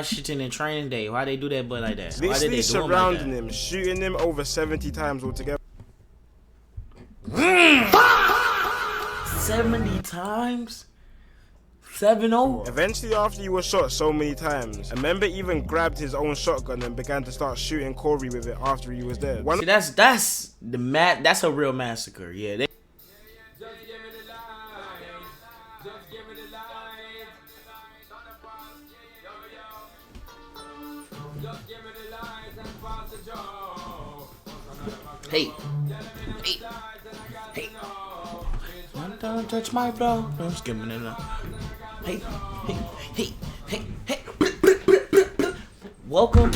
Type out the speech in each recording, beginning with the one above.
shitting in training day. Why they do that but like that? Why did Literally they do surrounding him, like him, shooting him over 70 times altogether. 70 times? 7-0? Eventually, after he was shot so many times, a member even grabbed his own shotgun and began to start shooting Corey with it after he was dead. See, that's that's a real massacre. Yeah. They Hey. Don't touch my flow. I'm skimming it up. Hey. Welcome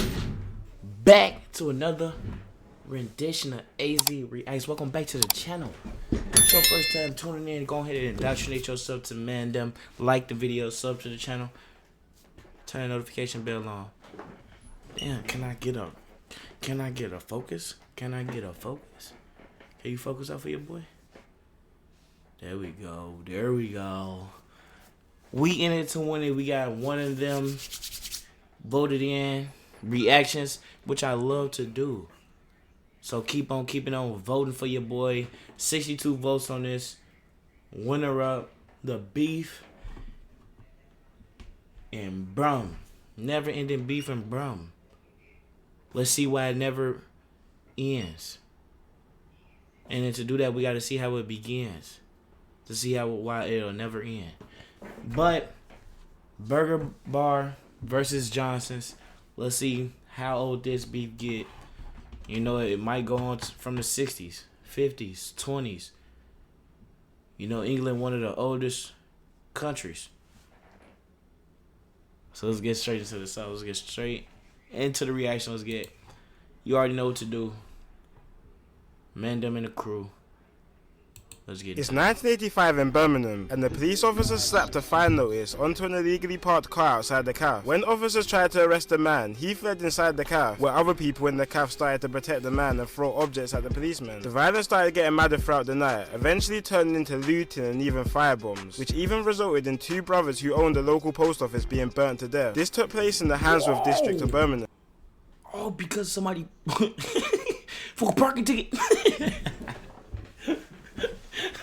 back to another rendition of AZ Reacts. Welcome back to the channel. If it's your first time tuning in, go ahead and indoctrinate yourself to Mandem. Like the video, sub to the channel, turn the notification bell on. Damn, can I get a focus? Can you focus out for your boy? There we go. We in it to win it. We got one of them voted in reactions, which I love to do. So keep on keeping on voting for your boy. 62 votes on this. Winner up, the beef and Brum. Never ending beef and Brum. Let's see why it never ends. And then to do that, we got to see how it begins. To see why it'll never end. But Burger Bar versus Johnson's. Let's see how old this beef get. You know, it might go on from the 60s, 50s, 20s. You know, England, one of the oldest countries. So let's get straight into the song. Let's get straight into the reaction. You already know what to do. Mandem and the crew. Let's get it. It's 1985 in Birmingham, and the police officers slapped a fine notice onto an illegally parked car outside the cafe. When officers tried to arrest the man, he fled inside the cafe, where other people in the cafe started to protect the man and throw objects at the policeman. The violence started getting madder throughout the night, eventually turning into looting and even firebombs, which even resulted in two brothers who owned the local post office being burnt to death. This took place in the Handsworth district of Birmingham. Oh, because somebody for a parking ticket.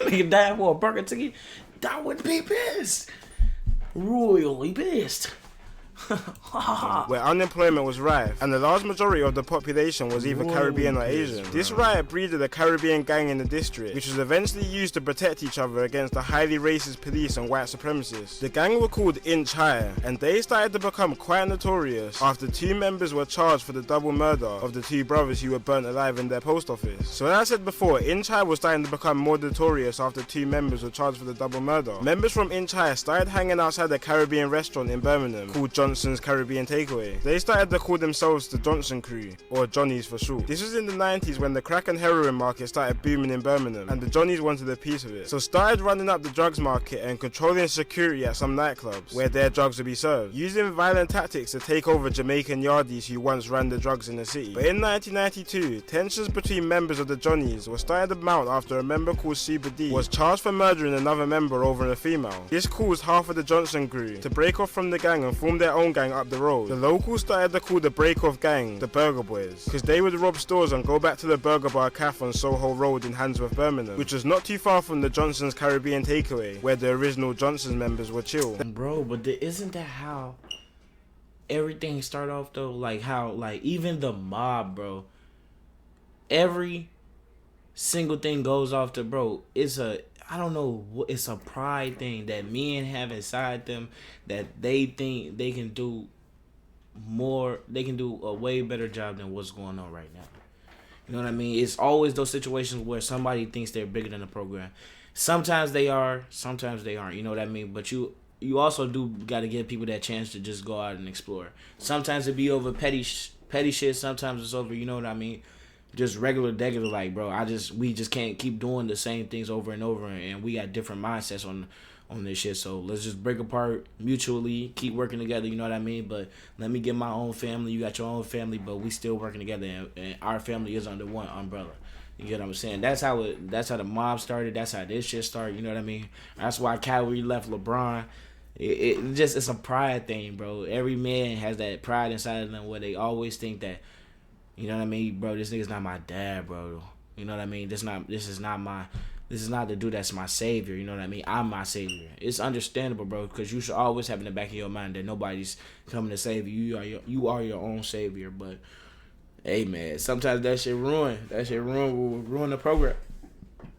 Nigga died for a parking ticket. That would be pissed. Royally pissed. Where unemployment was rife, and the large majority of the population was either Caribbean or Asian. This riot breeded a Caribbean gang in the district, which was eventually used to protect each other against the highly racist police and white supremacists. The gang were called Inch High, and they started to become quite notorious after two members were charged for the double murder of the two brothers who were burnt alive in their post office. So as I said before, Inch High was starting to become more notorious after two members were charged for the double murder. Members from Inch High started hanging outside a Caribbean restaurant in Birmingham called Johnson's Caribbean Takeaway. They started to call themselves the Johnson Crew, or Johnnies for short. This was in the 90s when the crack and heroin market started booming in Birmingham, and the Johnnies wanted a piece of it. So started running up the drugs market and controlling security at some nightclubs where their drugs would be served, using violent tactics to take over Jamaican yardies who once ran the drugs in the city. But in 1992, tensions between members of the Johnnies were starting to mount after a member called Super D was charged for murdering another member over a female. This caused half of the Johnson Crew to break off from the gang and form their own gang up the road. The locals started to call the break-off gang the Burger Boys, because they would rob stores and go back to the Burger Bar Cafe on Soho Road in Handsworth, Birmingham, which was not too far from the Johnson's Caribbean Takeaway, where the original Johnson's members were chilled. Bro, but isn't that how everything started off though? Like how, like even the mob, bro. Every single thing goes off to, bro. It's a pride thing that men have inside them that they think they can do more. They can do a way better job than what's going on right now. You know what I mean? It's always those situations where somebody thinks they're bigger than the program. Sometimes they are, sometimes they aren't. You know what I mean? But you also do got to give people that chance to just go out and explore. Sometimes it be over petty shit. Sometimes it's over, you know what I mean, just regular, like, bro, we just can't keep doing the same things over and over, and we got different mindsets on this shit. So let's just break apart mutually, keep working together, you know what I mean? But let me get my own family, you got your own family, but we still working together, and our family is under one umbrella. You get what I'm saying? That's how the mob started. That's how this shit started, you know what I mean? That's why Kyrie left LeBron. It's a pride thing, bro. Every man has that pride inside of them where they always think that, you know what I mean, bro, this nigga's not my dad, bro. You know what I mean? This is not the dude that's my savior. You know what I mean? I'm my savior. It's understandable, bro, because you should always have in the back of your mind that nobody's coming to save you. You are your own savior. But hey, man, sometimes that shit ruin the program.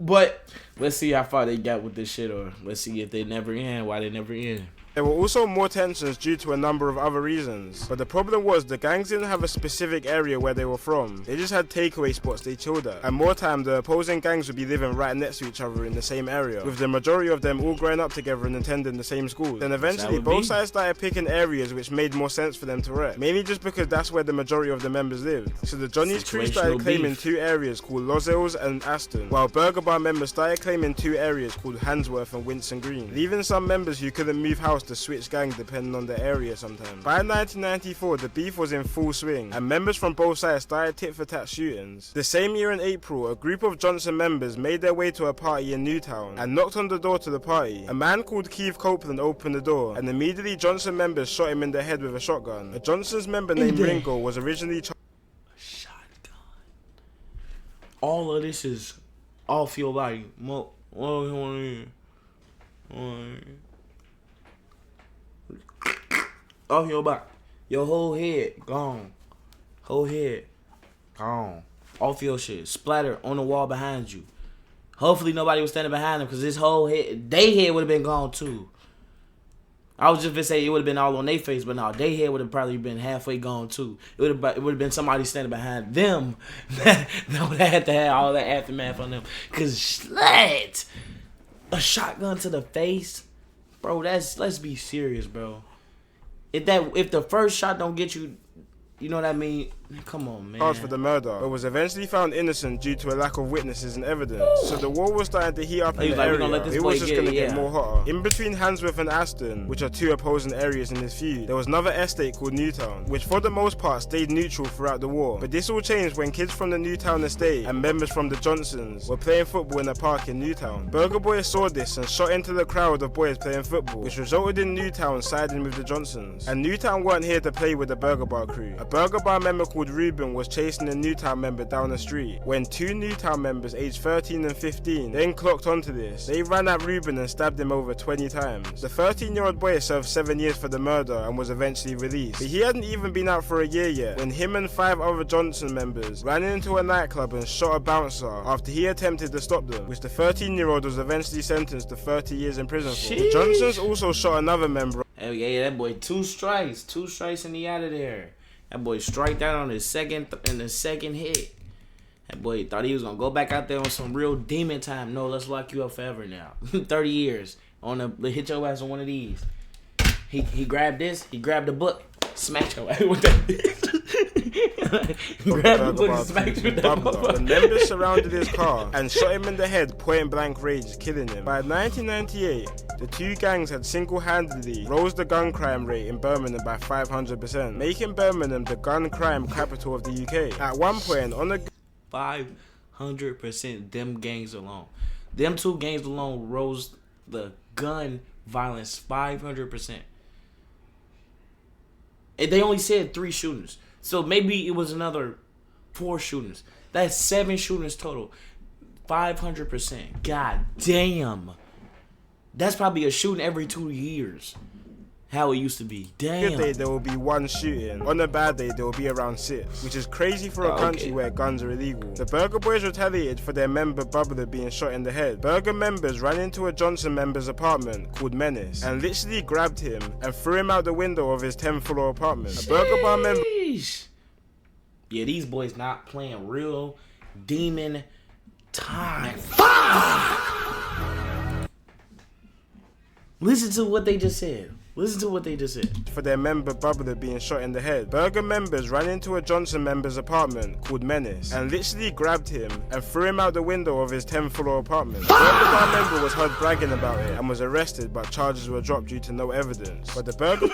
But let's see how far they got with this shit, or let's see if they never end. Why they never end. There were also more tensions due to a number of other reasons, but the problem was the gangs didn't have a specific area where they were from. They just had takeaway spots they chilled at, and more time the opposing gangs would be living right next to each other in the same area, with the majority of them all growing up together and attending the same schools. Then eventually both sides started picking areas which made more sense for them to wreck, mainly just because that's where the majority of the members lived. So the Johnny's crew started claiming 2 areas called Los Hills and Aston, while Burger Bar members started claiming 2 areas called Handsworth and Winston Green, leaving some members who couldn't move house to switch gangs depending on the area sometimes. By 1994, the beef was in full swing, and members from both sides started tit-for-tat shootings. The same year in April, a group of Johnson members made their way to a party in Newtown and knocked on the door to the party. A man called Keith Copeland opened the door, and immediately Johnson members shot him in the head with a shotgun. A Johnson's member named Ringo was originally shotgun. All of this is off your body. Off your back. Your whole head gone. Whole head gone. Off your shit. Splatter on the wall behind you. Hopefully nobody was standing behind him, because his whole head, they head would have been gone too. I was just gonna say it would have been all on their face, but no, they head would have probably been halfway gone too. It would have been somebody standing behind them that would have had to have all that aftermath on them. Cause slut, a shotgun to the face, bro. Let's be serious, bro. If the first shot don't get you, you know what I mean? Come on, man. Charged for the murder, but was eventually found innocent due to a lack of witnesses and evidence. So the war was starting to heat up in the area. It was just going to get more hotter. In between Handsworth and Aston, which are 2 opposing areas in this feud, there was another estate called Newtown, which for the most part stayed neutral throughout the war. But this all changed when kids from the Newtown estate and members from the Johnsons were playing football in a park in Newtown. Burger Boy saw this and shot into the crowd of boys playing football, which resulted in Newtown siding with the Johnsons. And Newtown weren't here to play with the Burger Bar crew. A Burger Bar member called Ruben was chasing a Newtown member down the street when 2 Newtown members aged 13 and 15 then clocked onto this. They ran at Ruben and stabbed him over 20 times. The 13-year-old boy served 7 years for the murder and was eventually released. But he hadn't even been out for a year yet when him and 5 other Johnson members ran into a nightclub and shot a bouncer after he attempted to stop them, which the 13-year-old was eventually sentenced to 30 years in prison for. The Johnsons also shot another member. Hell yeah, that boy 2 strikes and he out of there. That boy striked out on his second hit. That boy thought he was gonna go back out there on some real demon time. No, let's lock you up forever now. 30 years on hit your ass on one of these. He grabbed this. He grabbed the book. Smacked your ass with that. Grabbed the book and smacked you with that book. The members surrounded his car and shot him in the head, point blank range, killing him. By 1998, the 2 gangs had single-handedly rose the gun crime rate in Birmingham by 500%, making Birmingham the gun crime capital of the UK. At one point, on the 500%, them gangs alone. Them 2 gangs alone rose the gun violence 500%. And they only said 3 shootings. So maybe it was another 4 shootings. That's 7 shootings total. 500%. God damn. That's probably a shooting every 2 years. How it used to be. Damn. Good day, there will be 1 shooting. On a bad day, there will be around 6, which is crazy for a country where guns are illegal. The Burger Boys retaliated for their member Bubbler being shot in the head. Burger members ran into a Johnson member's apartment called Menace and literally grabbed him and threw him out the window of his 10th floor apartment. A Burger Bar member... Yeah, these boys not playing real demon time. Listen to what they just said. For their member Bubbler being shot in the head. Burger members ran into a Johnson member's apartment called Menace and literally grabbed him and threw him out the window of his 10th floor apartment. The Burger Bar member was heard bragging about it and was arrested, but charges were dropped due to no evidence. But the Burger...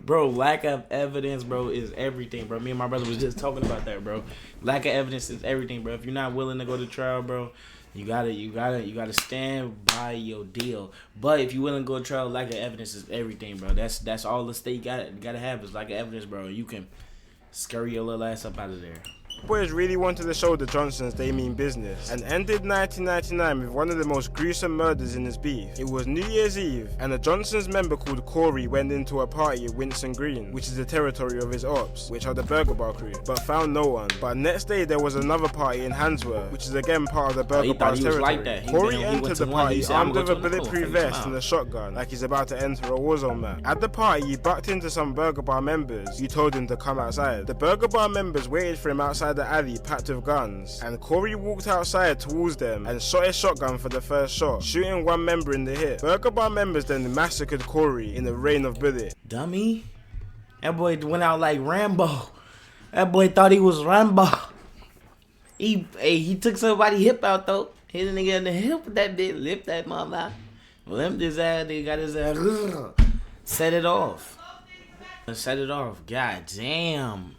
Bro, lack of evidence, bro, is everything, bro. Me and my brother was just talking about that, bro. Lack of evidence is everything, bro. If you're not willing to go to trial, bro, You gotta stand by your deal. But if you willing to go to trial, lack of evidence is everything, bro. That's all the state gotta have is lack of evidence, bro. You can scurry your little ass up out of there. Boys really wanted to show the Johnsons they mean business, and ended 1999 with one of the most gruesome murders in this beef. It was New Year's Eve, and a Johnsons member called Corey went into a party at Winson Green, which is the territory of his ops, which are the Burger Bar crew, but found no one. But next day there was another party in Handsworth, which is again part of the Burger Bar's territory. Like that. Corey entered the party armed with a bulletproof vest and a shotgun, like he's about to enter a warzone map. At the party, he bucked into some Burger Bar members who told him to come outside. The Burger Bar members waited for him outside the alley packed with guns, and Corey walked outside towards them and shot his shotgun for the first shot, shooting one member in the hip. Burger Bar members then massacred Corey in a rain of bullets. Dummy. That boy went out like Rambo. That boy thought he was Rambo. He took somebody's hip out though. Hit a nigga in the hip with that bitch, lift that mother out. Limped his ass, they got his ass. Set it off. God damn.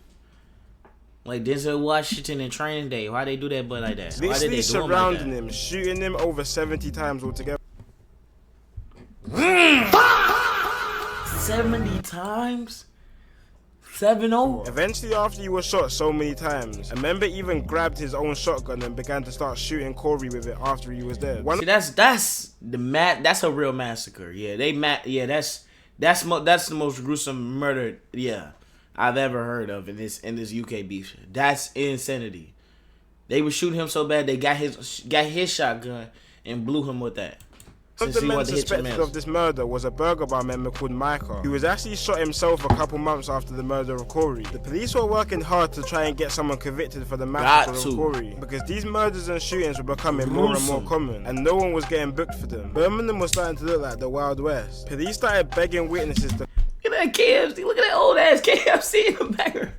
Like Denzel Washington in Training Day. Why they do that but like that? Why did they do surrounding him, shooting him over 70 times altogether. 70 times? 7-0? Eventually, after he was shot so many times, a member even grabbed his own shotgun and began to start shooting Corey with it after he was dead. See, that's a real massacre. Yeah, that's the most gruesome murder. Yeah. I've ever heard of in this UK beef. That's insanity. They were shooting him so bad they got his shotgun and blew him with that. One of the men suspected of this murder was a Burger Bar member called Micah, who was actually shot himself a couple months after the murder of Corey. The police were working hard to try and get someone convicted for the massacre of Corey, because these murders and shootings were becoming more and more common, and no one was getting booked for them. Birmingham was starting to look like the Wild West. Police started begging witnesses to... Look at that KFC. Look at that old ass KFC in the background.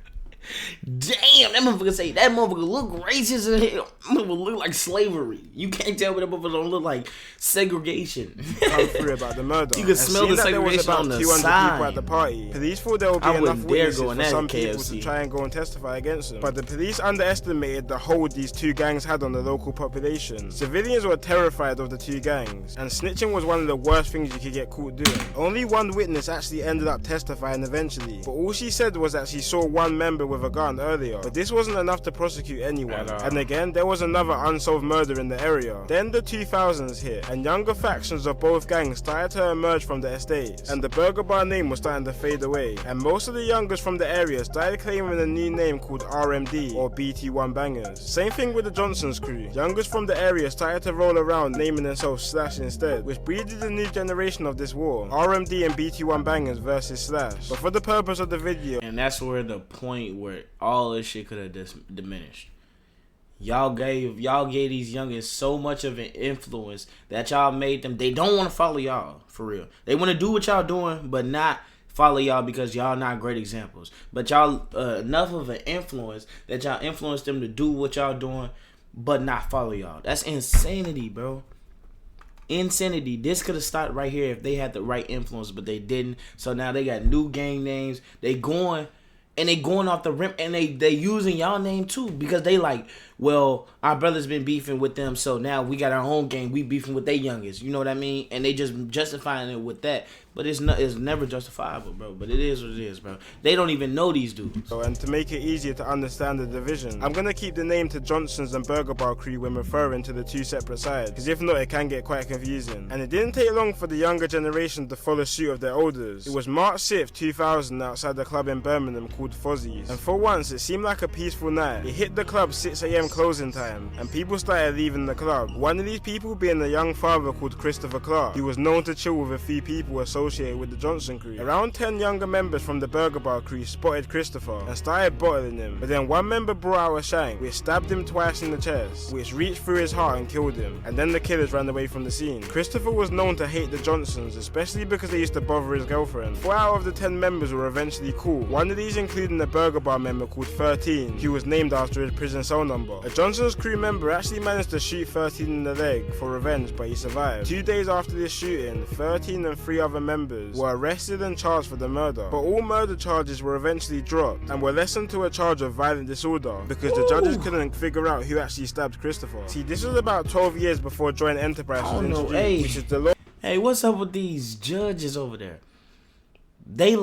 Damn, that motherfucker look racist as hell. That motherfucker look like slavery. You can't tell what that motherfucker don't look like segregation. Come through about the murder. You can smell the segregation on the side. There was about 200 people at the party. Police thought there would be enough witnesses for some people to try and go and testify against them. But the police underestimated the hold these two gangs had on the local population. Civilians were terrified of the two gangs, and snitching was one of the worst things you could get caught doing. Only one witness actually ended up testifying eventually, but all she said was that she saw one member with a gun earlier, but this wasn't enough to prosecute anyone. And again, there was another unsolved murder in the area. Then the 2000s hit, and younger factions of both gangs started to emerge from the estates, and the Burger Bar name was starting to fade away, and most of the youngers from the area started claiming a new name called RMD, or BT1 Bangers. Same thing with the Johnsons crew. Youngers from the area started to roll around naming themselves Slash instead, which breeded a new generation of this war, RMD and BT1 Bangers versus Slash. But for the purpose of the video, and that's where the point where all this shit could have diminished. Y'all gave these youngins so much of an influence that y'all made them. They don't want to follow y'all for real. They want to do what y'all doing, but not follow y'all because y'all not great examples. But y'all enough of an influence that y'all influence them to do what y'all doing, but not follow y'all. That's insanity, bro. Insanity. This could have stopped right here if they had the right influence, but they didn't. So now they got new gang names. They going off the rim, and they using y'all name too, because they like, well, our brother's been beefing with them, so now we got our own gang, we beefing with their youngest, you know what I mean? And they just justifying it with that, but it's never justifiable, bro. But it is what it is, bro. They don't even know these dudes. And to make it easier to understand the division, I'm gonna keep the name to Johnson's and Burger Bar crew when referring to the two separate sides, because if not, it can get quite confusing. And it didn't take long for the younger generation to follow suit of their elders. It was March 6th, 2000, outside the club in Birmingham called Fozzie's, and for once it seemed like a peaceful night. It hit the club 6 AM closing time, and people started leaving the club. One of these people being a young father called Christopher Clark, who was known to chill with a few people associated with the Johnson crew. Around 10 younger members from the Burger Bar crew spotted Christopher and started bottling him, but then one member brought out a shank which stabbed him twice in the chest, which reached through his heart and killed him, and then the killers ran away from the scene. Christopher was known to hate the Johnsons, especially because they used to bother his girlfriend. 4 out of the 10 members were eventually caught, one of these including the Burger Bar member called 13, who was named after his prison cell number. A Johnson's crew member actually managed to shoot 13 in the leg for revenge, but he survived. 2 days after this shooting, 13 and 3 other members were arrested and charged for the murder, but all murder charges were eventually dropped and were lessened to a charge of violent disorder because the judges couldn't figure out who actually stabbed Christopher. See, this was about 12 years before joint enterprise was introduced, which is the law. Hey, what's up with these judges over there? They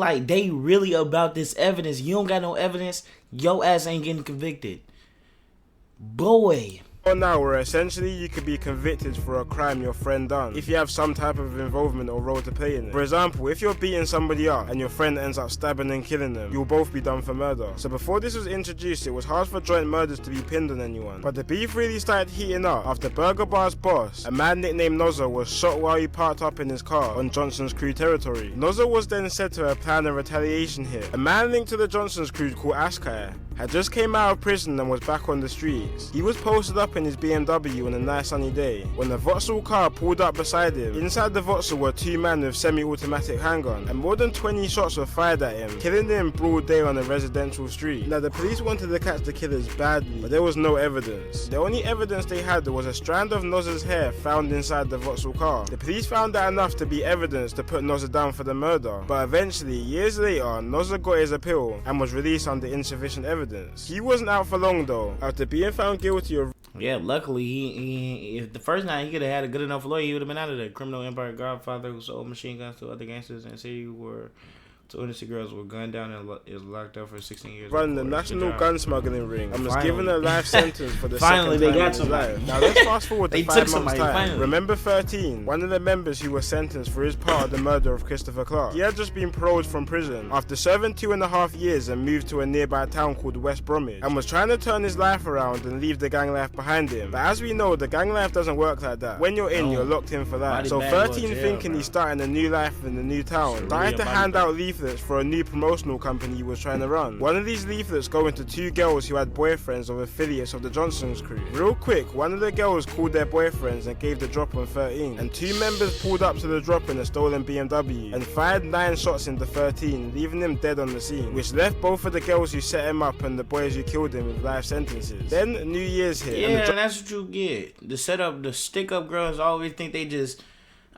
really about this evidence. You don't got no evidence, your ass ain't getting convicted. Boy. Now where essentially you could be convicted for a crime your friend done if you have some type of involvement or role to play in it. For example, if you're beating somebody up and your friend ends up stabbing and killing them, you'll both be done for murder. So before this was introduced, it was hard for joint murders to be pinned on anyone. But the beef really started heating up after Burger Bar's boss, a man nicknamed Nozza, was shot while he parked up in his car on Johnson's crew territory. Nozza was then said to have planned a retaliation hit. A man linked to the Johnson's crew called Ashkai had just came out of prison and was back on the streets. He was posted up in his BMW on a nice sunny day when the Vauxhall car pulled up beside him. Inside the Vauxhall were 2 men with semi-automatic handgun, and more than 20 shots were fired at him, killing him broad day on a residential street. Now the police wanted to catch the killers badly, but there was no evidence. The only evidence they had was a strand of Nozza's hair found inside the Vauxhall car. The police found that enough to be evidence to put Nozza down for the murder, but eventually, years later, Nozza got his appeal and was released under insufficient evidence. He wasn't out for long though, after being found guilty of... Yeah, luckily, he if the first night he could have had a good enough lawyer, he would have been out of there. Criminal empire godfather who sold machine guns to other gangsters and said were 2 innocent girls were gunned down and is locked up for 16 years. Running the national gun smuggling ring and was given a life sentence for the finally second they time got in his life. Now let's fast forward to 5 months time. Finally. Remember 13, one of the members who was sentenced for his part of the murder of Christopher Clark. He had just been paroled from prison after serving 2.5 years and moved to a nearby town called West Bromwich and was trying to turn his life around and leave the gang life behind him. But as we know, the gang life doesn't work like that. When you're in, you're locked in for that. So 13, thinking he's starting a new life in the new town, started to hand out leaflets for a new promotional company he was trying to run. One of these leaflets going to 2 girls who had boyfriends of affiliates of the Johnson's crew. Real quick, one of the girls called their boyfriends and gave the drop on 13, and 2 members pulled up to the drop in a stolen BMW and fired 9 shots into 13, leaving him dead on the scene, which left both of the girls who set him up and the boys who killed him with life sentences. Then New Year's hit. Yeah, and that's what you get. The setup, the stick-up girls always think they just...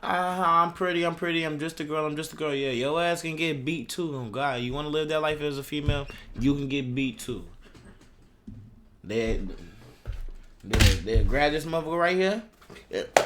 I'm pretty, I'm just a girl, Yeah, your ass can get beat too. Oh God, you want to live that life as a female? You can get beat too. They grab this motherfucker right here. Hit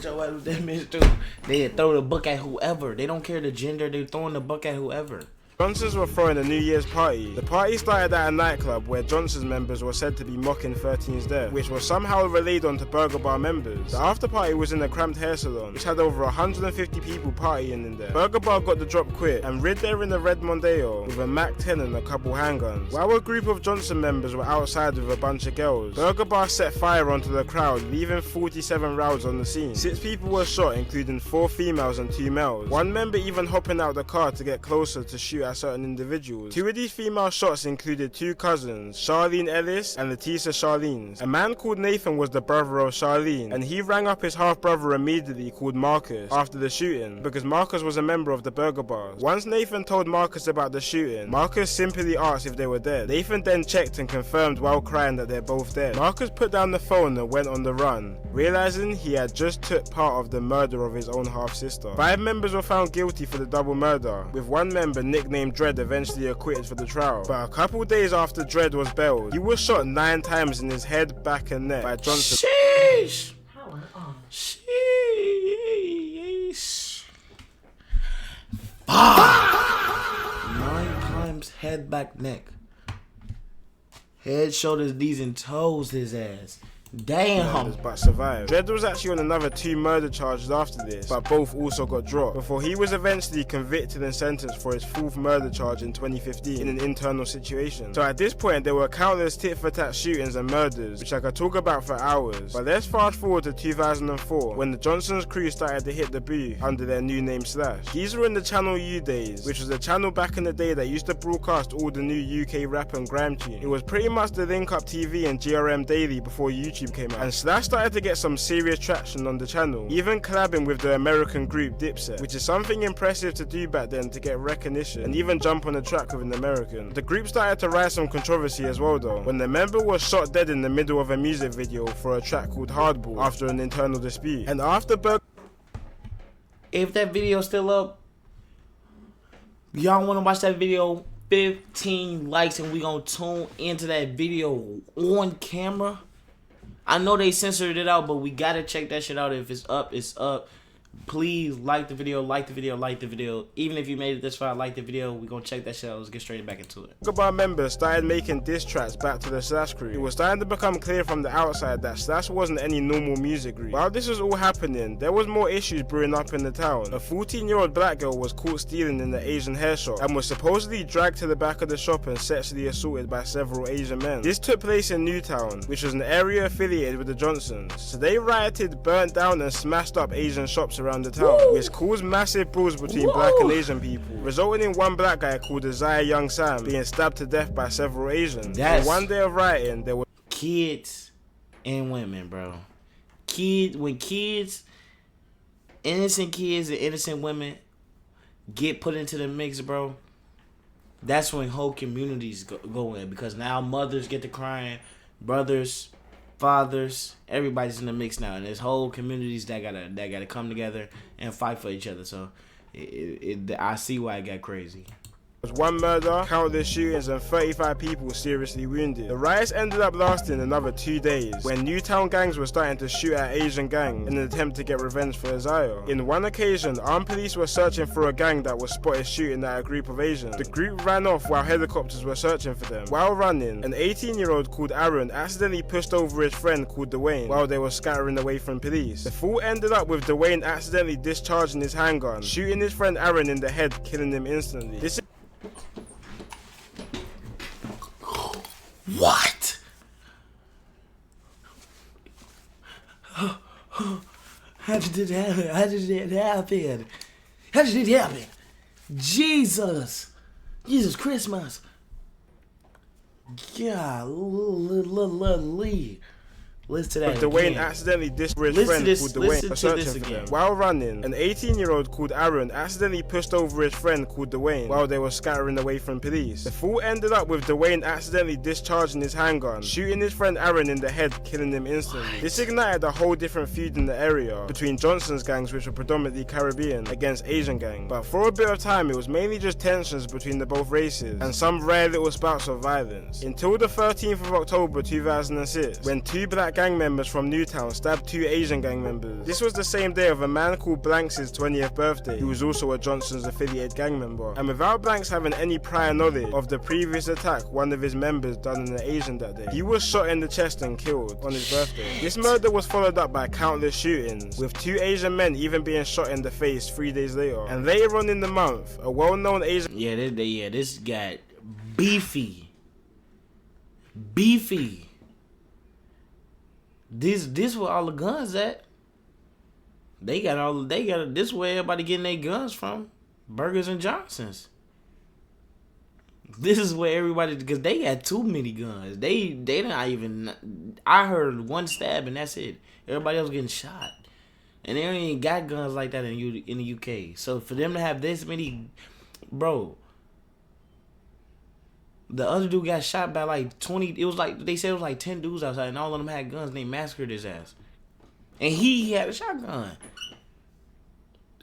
your ass with that bitch too. They throw the book at whoever. They don't care the gender. They throwing the book at whoever. Johnsons were throwing a New Year's party. The party started at a nightclub where Johnson's members were said to be mocking 13's death, which was somehow relayed onto Burger Bar members. The after party was in a cramped hair salon, which had over 150 people partying in there. Burger Bar got the drop quick and rid there in a red Mondeo with a Mac 10 and a couple handguns. While a group of Johnson members were outside with a bunch of girls, Burger Bar set fire onto the crowd, leaving 47 rounds on the scene. 6 people were shot, including 4 females and 2 males. One member even hopping out the car to get closer to shoot at certain individuals. 2 of these female shots included 2 cousins, Charlene Ellis and Letisa Charlene's. A man called Nathan was the brother of Charlene, and he rang up his half-brother immediately called Marcus after the shooting, because Marcus was a member of the Burger Bars. Once Nathan told Marcus about the shooting, Marcus simply asked if they were dead. Nathan then checked and confirmed while crying that they're both dead. Marcus put down the phone and went on the run, realizing he had just took part of the murder of his own half-sister. 5 members were found guilty for the double murder, with one member nicknamed Dread eventually acquitted for the trial. But a couple days after Dread was bailed, he was shot 9 times in his head, back and neck by Johnson. Sheesh! Sheesh! 9 times head, back, neck. Head, shoulders, knees, and toes his ass. Damn. But survived. Dredd was actually on another 2 murder charges after this, but both also got dropped, before he was eventually convicted and sentenced for his 4th murder charge in 2015 in an internal situation. So at this point, there were countless tit-for-tat shootings and murders, which I could talk about for hours. But let's fast forward to 2004, when the Johnson's crew started to hit the booth under their new name Slash. These were in the Channel U days, which was a channel back in the day that used to broadcast all the new UK rap and grime tunes. It was pretty much the link-up TV and GRM Daily before YouTube YouTube came out, and Slash started to get some serious traction on the channel, even collabing with the American group Dipset, which is something impressive to do back then to get recognition and even jump on a track with an American. The group started to rise some controversy as well though, when the member was shot dead in the middle of a music video for a track called Hardball after an internal dispute. And after if that video's still up, y'all want to watch that video, 15 likes and we gonna tune into that video on camera. I know they censored it out, but we gotta check that shit out. If it's up, it's up. Please like the video, like the video, like the video. Even if you made it this far, like the video. We gonna check that shit out. Let's get straight back into it. Bar members started making diss tracks back to the Slash crew. It was starting to become clear from the outside that Slash wasn't any normal music group. While this was all happening, there was more issues brewing up in the town. A 14-year-old black girl was caught stealing in the Asian hair shop and was supposedly dragged to the back of the shop and sexually assaulted by several Asian men. This took place in Newtown, which was an area affiliated with the Johnsons. So they rioted, burnt down and smashed up Asian shops around the town, which caused massive brawls between black and Asian people, resulting in one black guy called Isaiah Young Sam being stabbed to death by several Asians. In one day of rioting, there were kids and women, bro. Innocent kids and innocent women get put into the mix, bro, that's when whole communities go in, because now mothers get to crying, brothers, fathers, everybody's in the mix now, and there's whole communities that gotta come together and fight for each other. So I see why it got crazy. One murder, countless shootings, and 35 people seriously wounded. The riots ended up lasting another 2 days, when Newtown gangs were starting to shoot at Asian gangs in an attempt to get revenge for Isaiah. In one occasion, armed police were searching for a gang that was spotted shooting at a group of Asians. The group ran off while helicopters were searching for them. While running, an 18-year-old called Aaron accidentally pushed over his friend called Dwayne while they were scattering away from police. The fall ended up with Dwayne accidentally discharging his handgun, shooting his friend Aaron in the head, killing him instantly. What? How did it happen? How did it happen? How did it happen? Jesus Christmas. Golly. Listen to that. Dwayne accidentally discharged his friend called Dwayne for searching for them. While running, an 18-year-old called Aaron accidentally pushed over his friend called Dwayne while they were scattering away from police. The fall ended up with Dwayne accidentally discharging his handgun, shooting his friend Aaron in the head, killing him instantly. This ignited a whole different feud in the area between Johnson's gangs, which were predominantly Caribbean, against Asian gangs. But for a bit of time, it was mainly just tensions between the both races and some rare little spouts of violence. Until the 13th of October 2006, when two black gang members from Newtown stabbed two Asian gang members. This was the same day of a man called Blanks' 20th birthday, who was also a Johnson's affiliated gang member. And without Blanks having any prior knowledge of the previous attack one of his members done in an Asian that day, he was shot in the chest and killed on his birthday. This murder was followed up by countless shootings, with two Asian men even being shot in the face 3 days later. And later on in the month, a well-known Asian... this got beefy. This where all the guns at. This where everybody getting their guns from. Burgers and Johnsons. This is where everybody, because they got too many guns. They don't even, I heard one stab and that's it. Everybody else getting shot. And they don't even got guns like that in the UK. So for them to have this many, bro, the other dude got shot by like 20. It was like, they said it was like 10 dudes outside, and all of them had guns, and they massacred his ass. And he had a shotgun.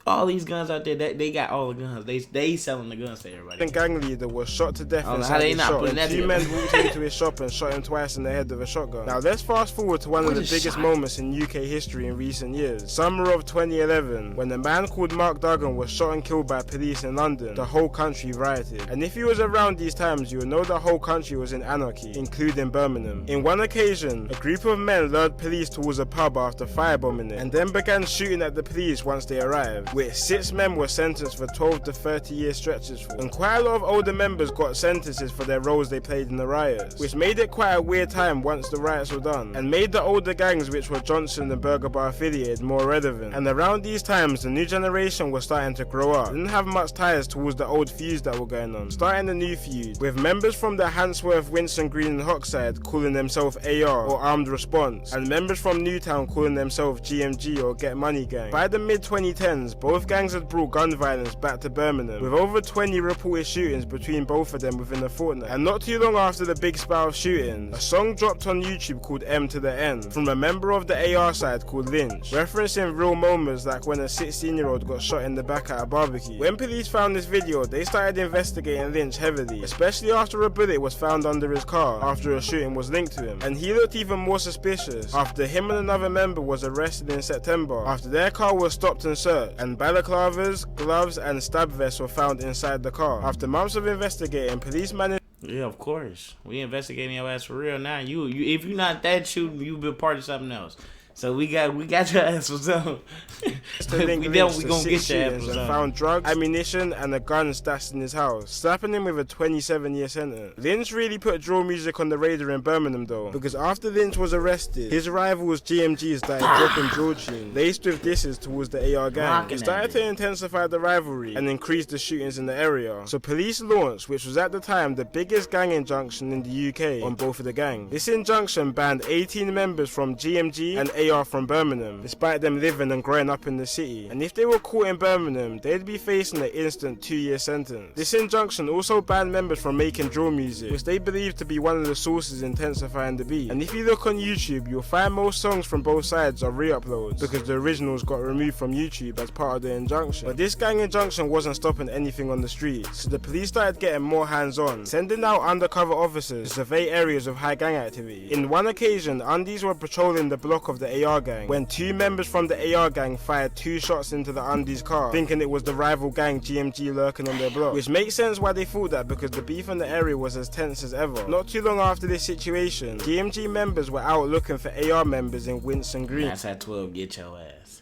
All these guns out there, they got all the guns. They selling the guns to everybody. The gang leader was shot to death inside his shop. And two men walked into his shop and shot him twice in the head with a shotgun. Now let's fast forward to one of the biggest moments in UK history in recent years. Summer of 2011, when a man called Mark Duggan was shot and killed by police in London. The whole country rioted. And if you was around these times, you would know the whole country was in anarchy, including Birmingham. In one occasion, a group of men lured police towards a pub after firebombing it, and then began shooting at the police once they arrived. which 6 men were sentenced for 12 to 30-year stretches for. And quite a lot of older members got sentences for their roles they played in the riots, which made it quite a weird time once the riots were done, and made the older gangs which were Johnson and Burger Bar affiliated more relevant. And around these times, the new generation was starting to grow up. They didn't have much ties towards the old feuds that were going on, starting a new feud, with members from the Handsworth, Winston Green and Hockside calling themselves AR or Armed Response, and members from Newtown calling themselves GMG or Get Money Gang. By the mid-2010s, both gangs had brought gun violence back to Birmingham, with over 20 reported shootings between both of them within a fortnight. And not too long after the big spout of shootings, a song dropped on YouTube called M to the N from a member of the AR side called Lynch, referencing real moments like when a 16-year-old got shot in the back at a barbecue. When police found this video, they started investigating Lynch heavily, especially after a bullet was found under his car after a shooting was linked to him. And he looked even more suspicious after him and another member was arrested in September after their car was stopped and searched, and balaclavas, gloves and stab vests were found inside the car. After months of investigating, police managed. Yeah, of course. We investigating your ass for real now. You if you're not that shooting, you've been part of something else. So we got your ass for something. We gonna get your ass for and found drugs, ammunition, and a gun stashed in his house, slapping him with a 27-year sentence. Lynch really put drill music on the radar in Birmingham though, because after Lynch was arrested, his rivals GMG started dropping drill tunes laced with disses towards the AR gang. It started to intensify the rivalry and increase the shootings in the area. So police launched, which was at the time the biggest gang injunction in the UK on both of the gangs. This injunction banned 18 members from GMG and AR from Birmingham, despite them living and growing up in the city. And if they were caught in Birmingham, they'd be facing an instant 2-year sentence. This injunction also banned members from making drill music, which they believed to be one of the sources intensifying the beat. And if you look on YouTube, you'll find most songs from both sides are re-uploads, because the originals got removed from YouTube as part of the injunction. But this gang injunction wasn't stopping anything on the streets, so the police started getting more hands-on, sending out undercover officers to survey areas of high gang activity. In one occasion, undies were patrolling the block of the AR gang when 2 members from the AR gang fired 2 shots into the undies car, thinking it was the rival gang GMG lurking on their block, which makes sense why they thought that, because the beef in the area was as tense as ever. Not too long after this situation, GMG members were out looking for AR members in Winston Green. That's how 12 get your ass.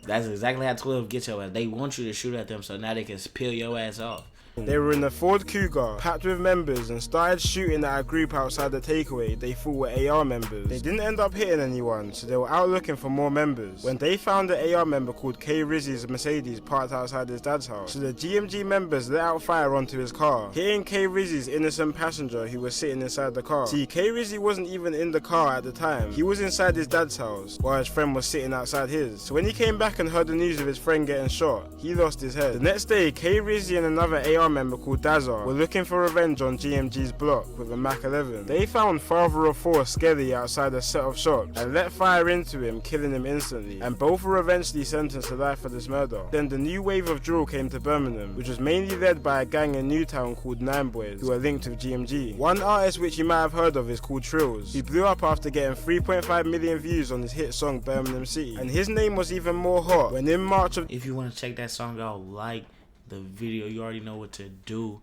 That's exactly how 12 get your ass. They want you to shoot at them so now they can peel your ass off. They were in a Ford Cougar, packed with members, and started shooting at a group outside the takeaway they thought were AR members. They didn't end up hitting anyone, so they were out looking for more members, when they found an AR member called K Rizzy's Mercedes parked outside his dad's house. So the GMG members let out fire onto his car, hitting K Rizzy's innocent passenger who was sitting inside the car. See, K Rizzy wasn't even in the car at the time. He was inside his dad's house, while his friend was sitting outside his. So when he came back and heard the news of his friend getting shot, he lost his head. The next day, K Rizzy and another AR member called Dazar were looking for revenge on GMG's block with a Mac 11. They found father of 4 Skelly outside a set of shops and let fire into him, killing him instantly, and both were eventually sentenced to life for this murder. Then the new wave of drill came to Birmingham, which was mainly led by a gang in Newtown called Nine Boys, who are linked with GMG. One artist which you might have heard of is called Trills. He blew up after getting 3.5 million views on his hit song Birmingham City, and his name was even more hot when in March of... If you want to check that song out, like the video, you already know what to do.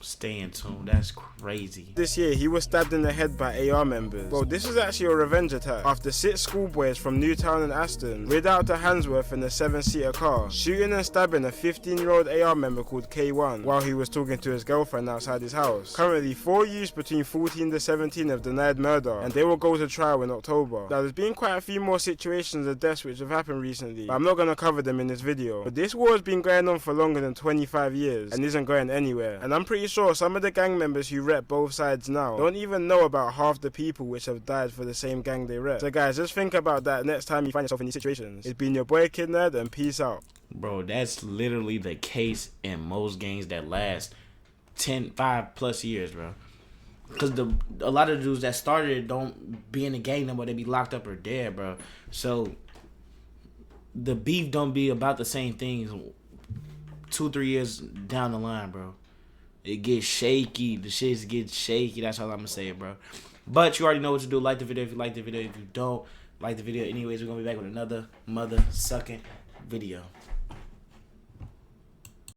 Stay in tune. That's crazy. This year, he was stabbed in the head by AR members. Well, this was actually a revenge attack after 6 schoolboys from Newtown and Aston rid out to Handsworth in a 7-seater car, shooting and stabbing a 15-year-old AR member called K1 while he was talking to his girlfriend outside his house. Currently, 4 youths between 14 to 17 have denied murder, and they will go to trial in October. Now, there's been quite a few more situations of deaths which have happened recently, but I'm not going to cover them in this video. But this war has been going on for longer than 25 years and isn't going anywhere, and I'm pretty sure some of the gang members who rep both sides now don't even know about half the people which have died for the same gang they rep. So guys, just think about that next time you find yourself in these situations. It's been your boy Kid Nerd, and peace out. Bro, that's literally the case in most gangs that last 5+ years, bro. Because a lot of the dudes that started it don't be in the gang no more. They be locked up or dead, bro. So the beef don't be about the same things 2-3 years down the line, bro. It gets shaky. The shit gets shaky. That's all I'm going to say, bro. But you already know what to do. Like the video if you like the video. If you don't like the video, anyways, we're going to be back with another mother-sucking video.